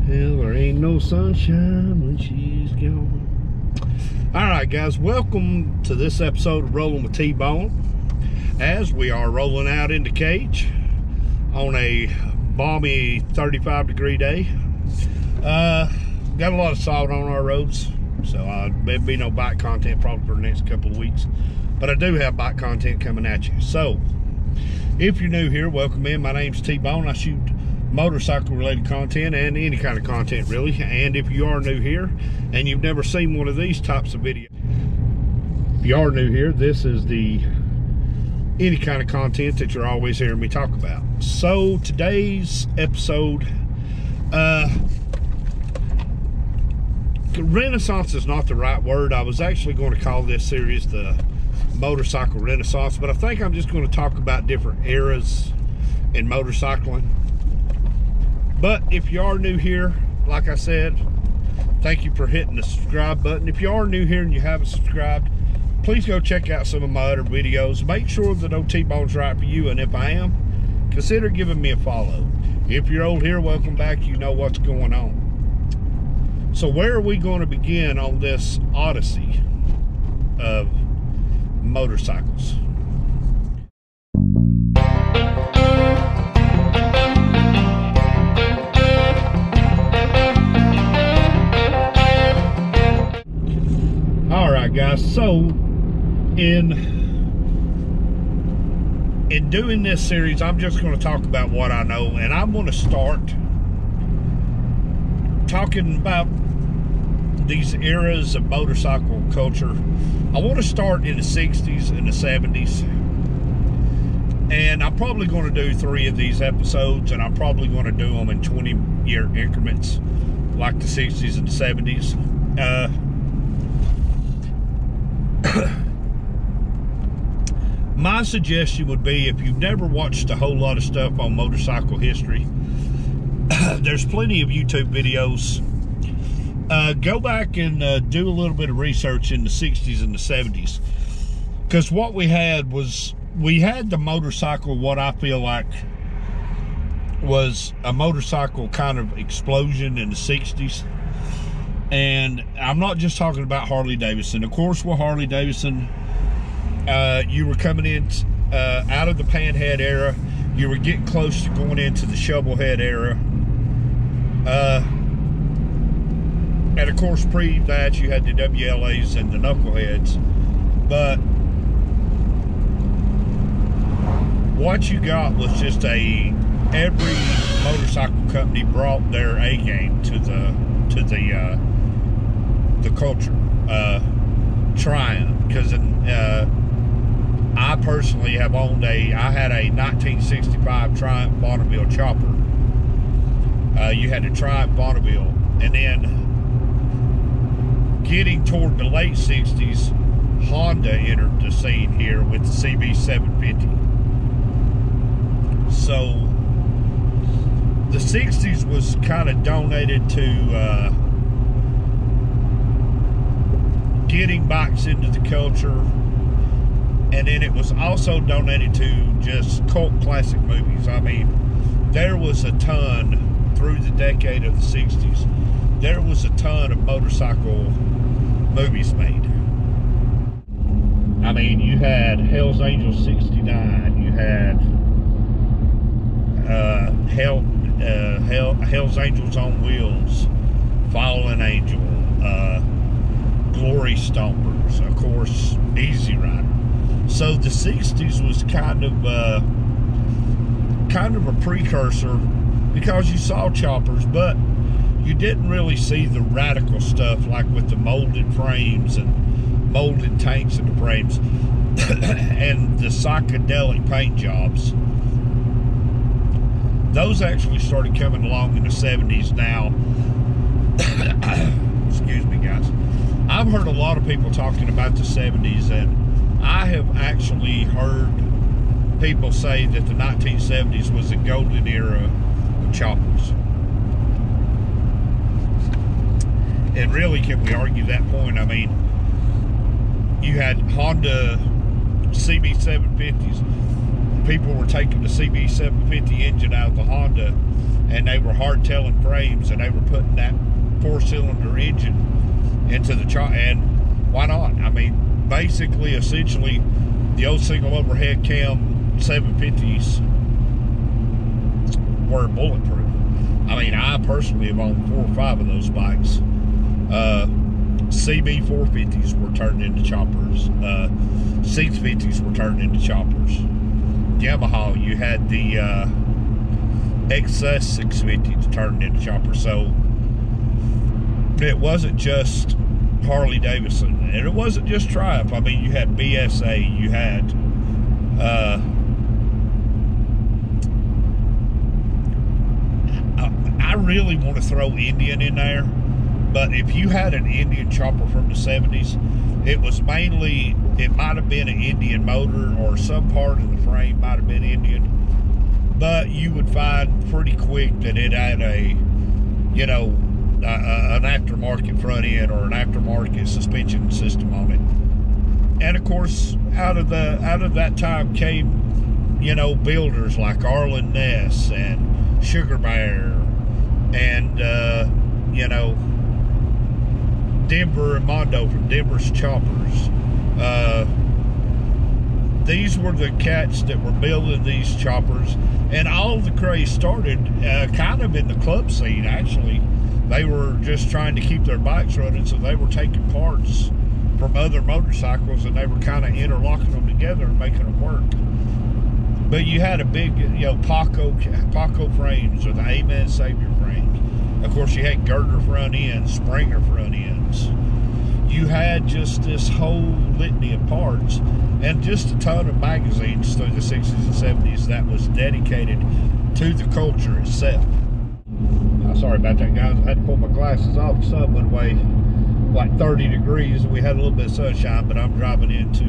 Hell, there ain't no sunshine when she's gone. Alright guys, welcome to this episode of Rolling with T-Bone, as we are rolling out into Cage on a balmy 35-degree day. Got a lot of salt on our roads, so there'll be no bike content probably for the next couple of weeks, but I do have bike content coming at you. So if you're new here, welcome in. My name's T-Bone. I shoot motorcycle related content and any kind of content really. And if you are new here and you've never seen one of these types of videos, if you are new here, this is the any kind of content that you're always hearing me talk about. So today's episode, Renaissance is not the right word. I was actually going to call this series the Motorcycle Renaissance, but I think I'm just going to talk about different eras in motorcycling. But if you are new here, like I said, thank you for hitting the subscribe button. If you are new here and you haven't subscribed, please go check out some of my other videos. Make sure that no T-Bone's right for you, and if I am, consider giving me a follow. If you're old here, welcome back. You know what's going on. So where are we going to begin on this odyssey of motorcycles? Alright guys, so in doing this series, I'm just going to talk about what I know, and I'm going to start talking about these eras of motorcycle culture. I want to start in the 60s and the 70s, and I'm probably going to do 3 of these episodes, and I'm probably going to do them in 20-year increments like the 60s and the 70s. My suggestion would be, if you've never watched a whole lot of stuff on motorcycle history, there's plenty of YouTube videos. Go back and do a little bit of research in the 60s and the 70s, because what we had was, we had the motorcycle, what I feel like was a motorcycle kind of explosion in the 60s. And I'm not just talking about Harley Davidson. Of course, with Harley Davidson, you were coming in out of the panhead era. You were getting close to going into the shovelhead era. And of course, pre that, you had the WLAs and the knuckleheads. But what you got was just every motorcycle company brought their A game to the culture. Triumph, because I personally have owned I had a 1965 Triumph Bonneville chopper. You had the Triumph Bonneville, and then getting toward the late 60s, Honda entered the scene here with the CB750. So the 60s was kind of donated to getting bikes into the culture, and then it was also donated to just cult classic movies. I mean, there was a ton through the decade of the 60s. There was a ton of motorcycle movies made. I mean, you had Hell's Angels 69, you had Hell's Angels on Wheels, Fallen Angel, Glory Stompers, of course, Easy Rider. So the 60s was kind of a precursor, because you saw choppers, but you didn't really see the radical stuff, like with the molded frames and molded tanks in the frames and the psychedelic paint jobs. Those actually started coming along in the 70s now. Excuse me, guys. I've heard a lot of people talking about the 70s, and I have actually heard people say that the 1970s was a golden era of choppers. And really, can we argue that point? I mean, you had Honda CB750s. People were taking the CB750 engine out of the Honda and they were hard-telling frames, and they were putting that 4-cylinder engine into the chopper. And why not? I mean, basically, essentially, the old single overhead cam 750s were bulletproof. I mean, I personally have owned 4 or 5 of those bikes. CB 450s were turned into choppers. 650s were turned into choppers. Yamaha, you had the XS 650 turned into choppers. So it wasn't just Harley Davidson, and it wasn't just Triumph. I mean, you had BSA, you had I really want to throw Indian in there, but if you had an Indian chopper from the 70s, it was mainly, it might have been an Indian motor, or some part of the frame might have been Indian, but you would find pretty quick that it had a, you know, an aftermarket front end or an aftermarket suspension system on it. And of course, out of that time came, you know, builders like Arlen Ness and Sugar Bear, and you know, Denver and Mondo from Denver's Choppers. These were the cats that were building these choppers, and all the craze started kind of in the club scene. Actually, they were just trying to keep their bikes running, so they were taking parts from other motorcycles, and they were kind of interlocking them together and making them work. But you had a big, you know, Paco frames, or the Amen Savior frames. Of course, you had girder front ends, Springer front ends. You had just this whole litany of parts, and just a ton of magazines through the 60s and 70s that was dedicated to the culture itself. Sorry about that, guys. I had to pull my glasses off. The sun went away like 30 degrees, and we had a little bit of sunshine, but I'm driving into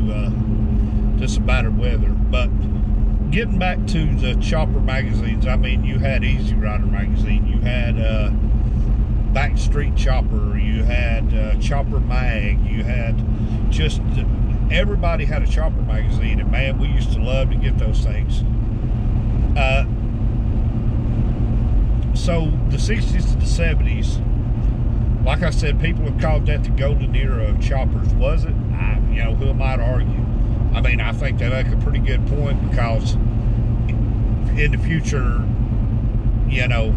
some battered weather. But getting back to the chopper magazines, I mean, you had Easy Rider magazine, you had Backstreet Chopper, you had Chopper Mag, you had just, everybody had a chopper magazine, and man, we used to love to get those things. So the 60s to the 70s, like I said, people have called that the golden era of choppers. Was it? You know, who am I to argue? I mean, I think they make a pretty good point, because in the future, you know,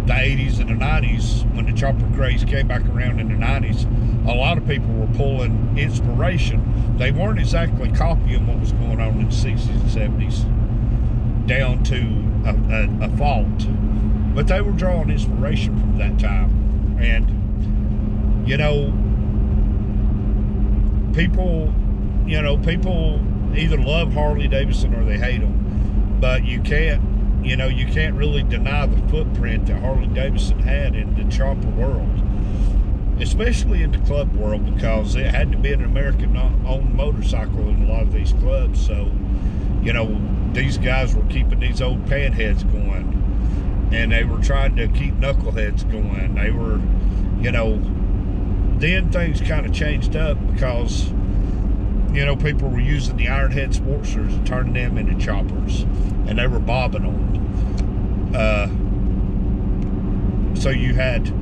the 80s and the 90s, when the chopper craze came back around in the 90s, a lot of people were pulling inspiration. They weren't exactly copying what was going on in the 60s and 70s down to a fault, but they were drawing inspiration from that time. And, you know, people either love Harley Davidson or they hate them, but you can't really deny the footprint that Harley Davidson had in the chopper world, especially in the club world, because it had to be an American-owned motorcycle in a lot of these clubs. So, you know, these guys were keeping these old panheads going, and they were trying to keep knuckleheads going. They were, you know, then things kind of changed up, because, you know, people were using the Ironhead Sportsters and turning them into choppers, and they were bobbing on them. So you had,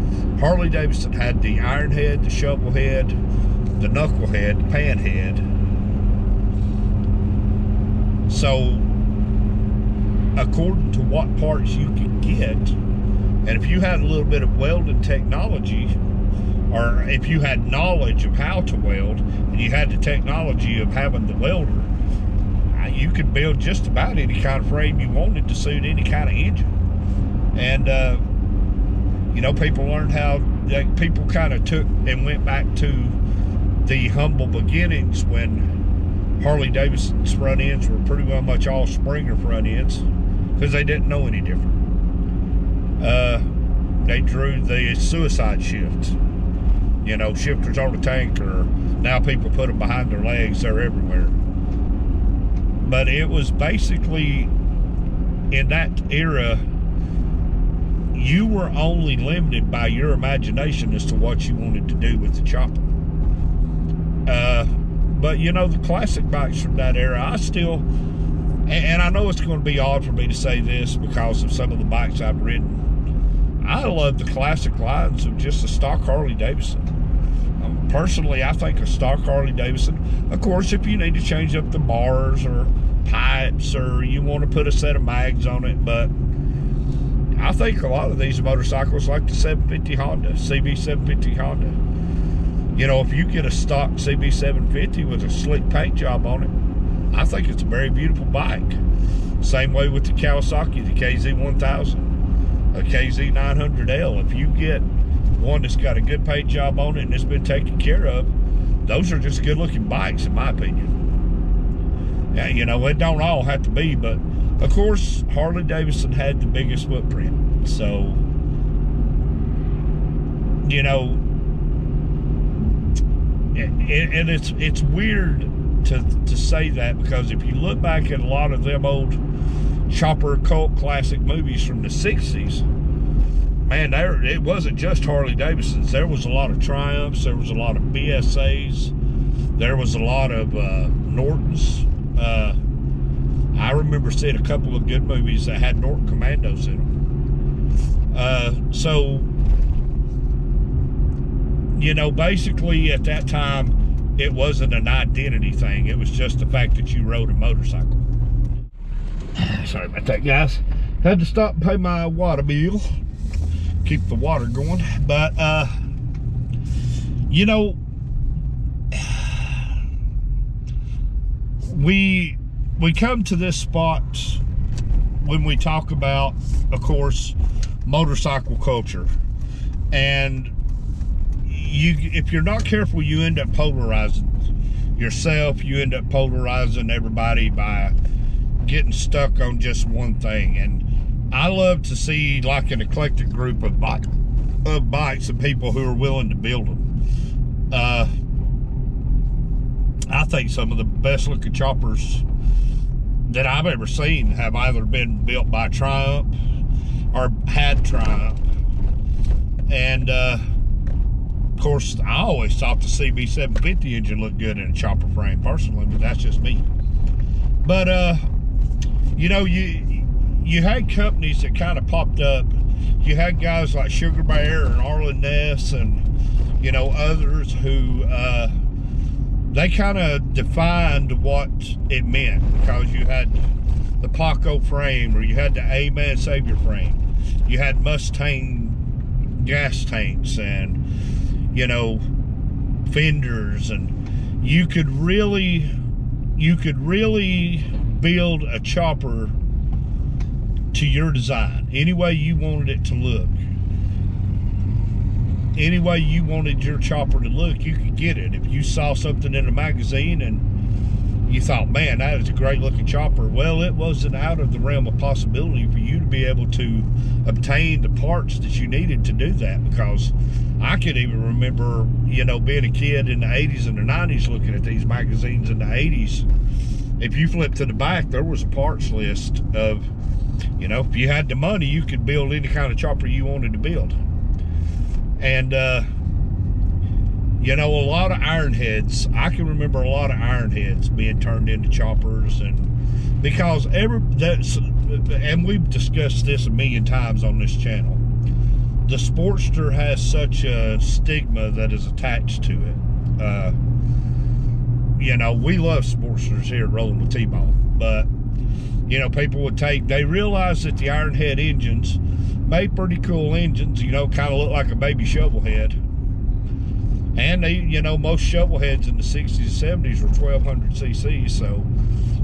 Harley Davidson had the Ironhead, the Shovelhead, the Knucklehead, the Panhead. So, according to what parts you could get, and if you had a little bit of welding technology, or if you had knowledge of how to weld, and you had the technology of having the welder, you could build just about any kind of frame you wanted to suit any kind of engine. And you know, people learned how, people kind of took and went back to the humble beginnings when Harley Davidson's front ends were pretty well much all Springer front ends, because they didn't know any different. They drew the suicide shift. You know, shifters on the tank, or now people put them behind their legs. They're everywhere. But it was basically, in that era, you were only limited by your imagination as to what you wanted to do with the chopper. But, you know, the classic bikes from that era, And I know it's going to be odd for me to say this because of some of the bikes I've ridden. I love the classic lines of just a stock Harley-Davidson. Personally, I think a stock Harley-Davidson, of course, if you need to change up the bars or pipes or you want to put a set of mags on it, but I think a lot of these motorcycles, like the 750 Honda, CB750 Honda, you know, if you get a stock CB750 with a slick paint job on it, I think it's a very beautiful bike. Same way with the Kawasaki, the KZ1000, a KZ900L. If you get one that's got a good paint job on it and it's been taken care of, those are just good looking bikes in my opinion. Yeah, you know, it don't all have to be, but of course Harley-Davidson had the biggest footprint. So, you know, and it's weird to say that, because if you look back at a lot of them old chopper cult classic movies from the 60s, man, it wasn't just Harley-Davidsons. There was a lot of Triumphs. There was a lot of BSAs. There was a lot of Nortons. I remember seeing a couple of good movies that had Norton Commandos in them. So, you know, basically at that time, it wasn't an identity thing. It was just the fact that you rode a motorcycle. Sorry about that, guys. Had to stop and pay my water bill. Keep the water going. But, you know, we come to this spot when we talk about, of course, motorcycle culture. And if you're not careful, you end up polarizing yourself. You end up polarizing everybody by getting stuck on just one thing. And I love to see like an eclectic group of bikes and people who are willing to build them. I think some of the best looking choppers that I've ever seen have either been built by Triumph or had Triumph. And of course, I always thought the CB750 engine looked good in a chopper frame personally, but that's just me. But you know, you had companies that kind of popped up. You had guys like Sugar Bear and Arlen Ness and, you know, others who they kind of defined what it meant, because you had the Paco frame, or you had the A-Man Savior frame. You had Mustang gas tanks and, you know, fenders, and you could really build a chopper to your design, any way you wanted it to look. Any way you wanted your chopper to look, you could get it. If you saw something in a magazine and you thought, man, that is a great looking chopper, well, it wasn't out of the realm of possibility for you to be able to obtain the parts that you needed to do that. Because I could even remember, you know, being a kid in the 80s and the 90s looking at these magazines in the 80s. If you flip to the back, there was a parts list of, you know, if you had the money, you could build any kind of chopper you wanted to build. And, you know, a lot of iron heads, I can remember a lot of iron heads being turned into choppers. And because and we've discussed this a million times on this channel, the Sportster has such a stigma that is attached to it. You know, we love Sportsters here at Rolling with T-Bone, but, you know, people would they realize that the iron head engines made pretty cool engines, you know, kind of look like a baby shovel head. And they, you know, most shovel heads in the 60s and 70s were 1200 cc, so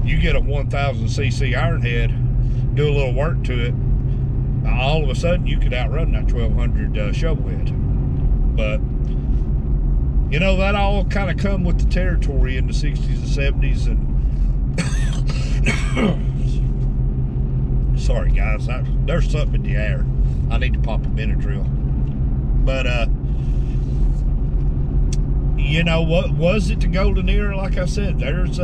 you get a 1000 cc iron head, do a little work to it, all of a sudden you could outrun that 1200 shovel head. But, you know, that all kind of come with the territory in the 60s and 70s. And sorry guys, there's something in the air. I need to pop a Benadryl. But you know, what was it, the golden era? Like I said, there's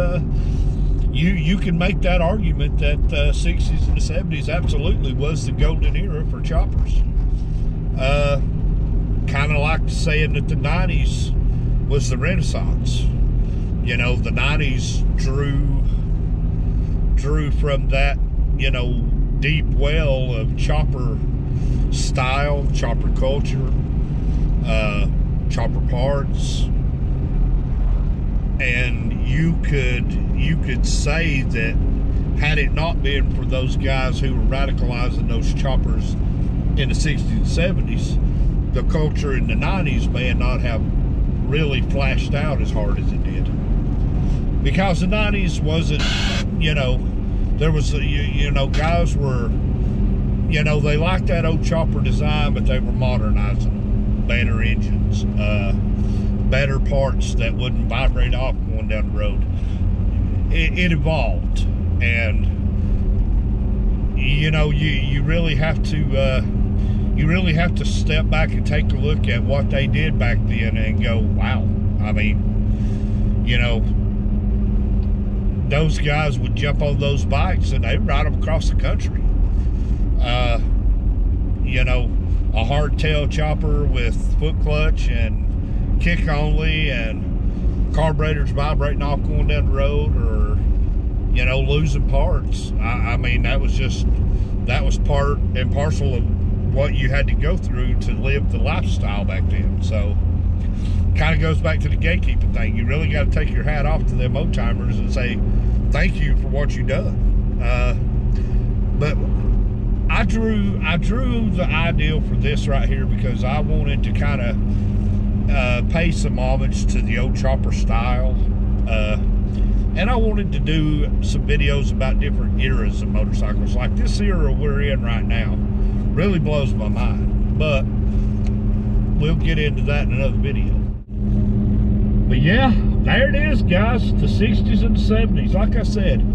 you can make that argument that the 60s and the 70s absolutely was the golden era for choppers. Kind of like saying that the 90s was the Renaissance. You know, the 90s drew drew from that, you know, deep well of chopper style, chopper culture, chopper parts. And you could say that had it not been for those guys who were radicalizing those choppers in the 60s and 70s, the culture in the 90s may not have really flashed out as hard as it did. Because the 90s wasn't, you know, there was, you know, guys were, you know, they liked that old chopper design, but they were modernizing them. Better engines, better parts that wouldn't vibrate off going down the road. It evolved, and you know, you really have to step back and take a look at what they did back then and go, wow. I mean, you know, those guys would jump on those bikes and they'd ride them across the country. You know, a hardtail chopper with foot clutch and kick only, and carburetors vibrating off going down the road, or, you know, losing parts. I mean, that was part and parcel of what you had to go through to live the lifestyle back then. So kind of goes back to the gatekeeping thing. You really got to take your hat off to them old timers and say thank you for what you done. But I drew the ideal for this right here because I wanted to kind of pay some homage to the old chopper style, and I wanted to do some videos about different eras of motorcycles. Like this era we're in right now really blows my mind, but we'll get into that in another video. But yeah, there it is, guys, the 60s and the 70s. Like I said,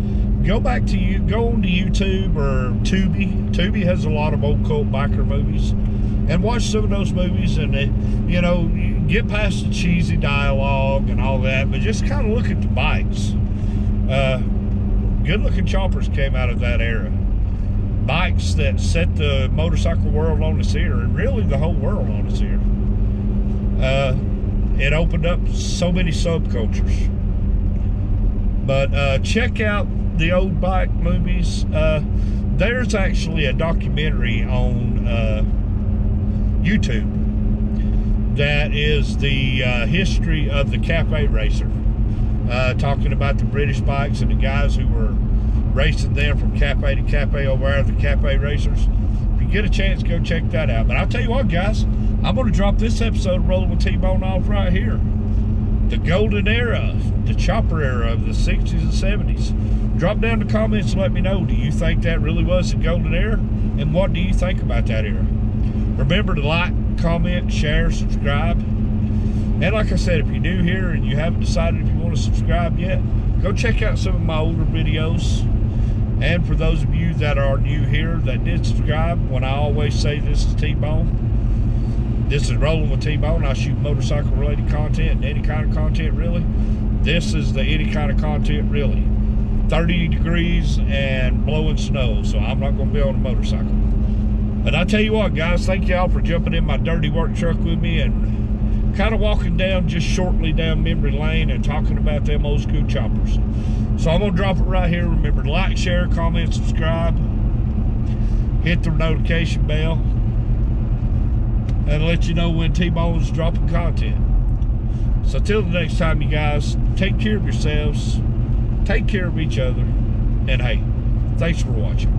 go on to YouTube or Tubi. Tubi has a lot of old cult biker movies, and watch some of those movies, and you know, get past the cheesy dialogue and all that, but just kind of look at the bikes. Good looking choppers came out of that era. Bikes that set the motorcycle world on its ear, and really the whole world on its ear. It opened up so many subcultures. But check out the old bike movies. There's actually a documentary on YouTube that is the history of the Cafe Racer, talking about the British bikes and the guys who were racing them from cafe to cafe over there, the Cafe Racers. If you get a chance, go check that out. But I'll tell you what, guys, I'm going to drop this episode of Rolling with T-Bone off right here. The golden era, the chopper era of the 60s and 70s. Drop down the comments and let me know, do you think that really was the golden era? And what do you think about that era? Remember to like, comment, share, subscribe. And like I said, if you're new here and you haven't decided if you want to subscribe yet, go check out some of my older videos. And for those of you that are new here that did subscribe, when I always say this is T-Bone, this is Rolling with T-Bone. I shoot motorcycle related content and any kind of content really. This is the any kind of content really. 30 degrees and blowing snow, so I'm not going to be on a motorcycle. But I tell you what, guys, thank y'all for jumping in my dirty work truck with me and kind of walking down just shortly down memory lane and talking about them old school choppers. So I'm going to drop it right here. Remember to like, share, comment, subscribe, hit the notification bell, and let you know when T-Bone's dropping content. So till the next time, you guys, take care of yourselves, take care of each other, and hey, thanks for watching.